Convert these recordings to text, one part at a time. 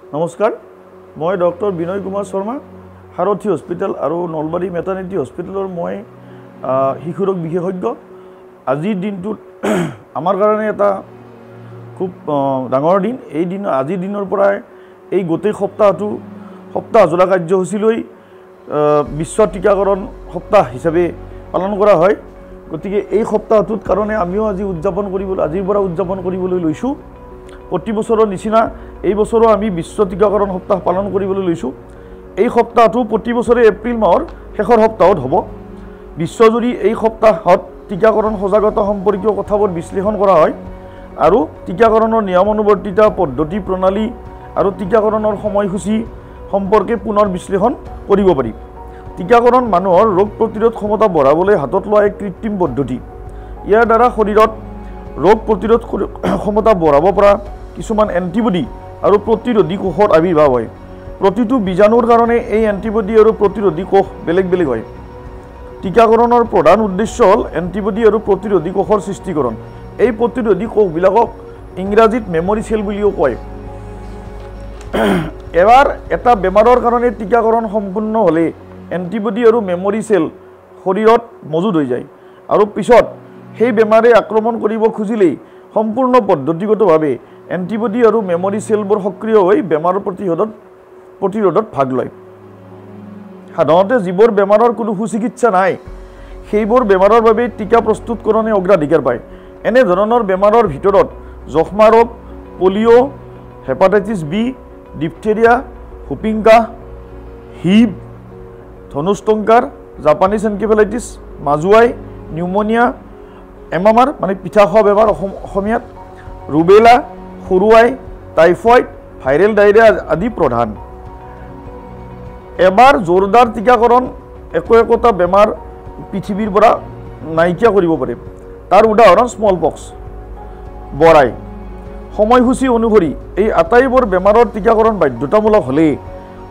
নমস্কাৰ মই ডক্টৰ বিনয় কুমাৰ শৰ্মা হাৰথি হস্পিটেল আৰু নলবাৰী মেটাৰনিটি হস্পিটেলৰ মই শিশুৰোগ বিশেষজ্ঞ আজিৰ দিনটোত আমাৰ কাৰণে এটা খুব ডাঙৰ দিন এই দিন আজিৰ দিনৰ পৰাই এই গোটেই সপ্তাহজোৰা কাৰ্যসূচীলৈ বিশ্ব টিকাকৰণ সপ্তাহ হিচাপে পালন কৰা হয় গতিকে এই সপ্তাহটোৰ কাৰণে আমিও আজিৰ পৰা উদযাপন কৰিবলৈ লৈছোঁ প্ৰতি বছৰৰ নিচিনা এই বছৰো আমি বিশ্ব টিকাকৰণ সপ্তাহ পালন কৰিবলৈ লৈছোঁ এই সপ্তাহটো প্ৰতি বছৰে এপ্ৰিল মাহৰ শেষৰ সপ্তাহত হ'ব বিশ্বজুৰি এই সপ্তাহত টিকাকৰণ সজাগতা সম্পৰ্কীয় কথাবোৰ বিশ্লেষণ কৰা হয় আৰু টিকাকৰণৰ নিয়মানুৱৰ্তিতা পদ্ধতি প্ৰণালী আৰু টিকাকৰণৰ সময়সূচী সম্পৰ্কে পুনৰ বিশ্লেষণ কৰিব পাৰি টিকাকৰণ মানুহৰ ৰোগ প্ৰতিৰোধ ক্ষমতা বঢ়াবলৈ হাতত লোৱা এক কৃত্ৰিম পদ্ধতি ইয়াৰ দ্বাৰা শৰীৰত ৰোগ প্ৰতিৰোধ ক্ষমতা বঢ়াব পৰা কিছুমান এণ্টিবডি আৰু প্ৰতিৰোধী কোষৰ আবিৰ্ভাৱ হয় প্ৰতিটো বীজাণুৰ কাৰণে এই এণ্টিবডি আৰু প্ৰতিৰোধী কোষ বেলেগ বেলেগ হয় টিকাকৰণৰ প্ৰধান উদ্দেশ্য হ'ল এণ্টিবডি আৰু প্ৰতিৰোধী কোষৰ সৃষ্টিকৰণ এই প্ৰতিৰোধী কোষবিলাকক ইংৰাজীত মেমৰি চেল বুলিও কয় এবাৰ এটা বেমাৰৰ কাৰণে টিকাকৰণ সম্পূৰ্ণ হ'লে এণ্টিবডি আৰু মেমৰি চেল শৰীৰত মজুত হৈ যায় আৰু পিছত সেই বেমাৰে আক্ৰমণ কৰিব খুজিলেই সম্পূৰ্ণ পদ্ধতিগতভাৱে এণ্টিবডি আৰু মেমৰি চেলবোৰ সক্ৰিয় হৈ বেমাৰৰ প্ৰতিৰোধত ভাগ লয় সাধাৰণতে যিবোৰ বেমাৰৰ কোনো সুচিকিৎসা নাই সেইবোৰ বেমাৰৰ বাবে টিকা প্ৰস্তুতকৰণে অগ্ৰাধিকাৰ পায় এনে ধৰণৰ বেমাৰৰ ভিতৰত যক্ষ্মা ৰোগ polio' hepatitis B diphtheria whooping কাহ হিব ধনুষ্টংকাৰ জাপানীজ এনকেফেলাইটিছ মাজুৱাই নিউমনিয়া এমামাৰ মানে পিঠা খোৱা বেমাৰ অসমীয়াত ৰুবেলা সৰুৱাই টাইফয়েড ভাইৰেল ডায়েৰিয়া আদি প্ৰধান এবাৰ জোৰদাৰ টিকাকৰণ একোটা বেমাৰ পৃথিৱীৰ পৰা নাইকিয়া কৰিব পাৰে তাৰ উদাহৰণ স্মল পক্স বৰাই সময়সূচী অনুসৰি এই আটাইবোৰ বেমাৰৰ টিকাকৰণ বাধ্যতামূলক হ'লে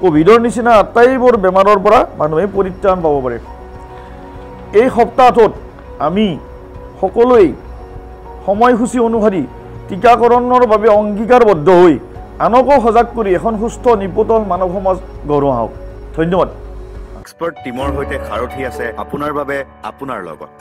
কোভিডৰ নিচিনা আটাইবোৰ বেমাৰৰ পৰা মানুহে পৰিত্ৰাণ পাব পাৰে এই সপ্তাহটোত আমি সকলোৱে সময়সূচী অনুসৰি টিকাকৰণৰ বাবে অংগীকাৰবদ্ধ হৈ আনকো সজাগ কৰি এখন সুস্থ নিপোটল মানৱ সমাজ গঢ়োৱা হওক ধন্যবাদ এক্সপাৰ্ট টিমৰ সৈতে সাৰথি আছে আপোনাৰ বাবে আপোনাৰ লগত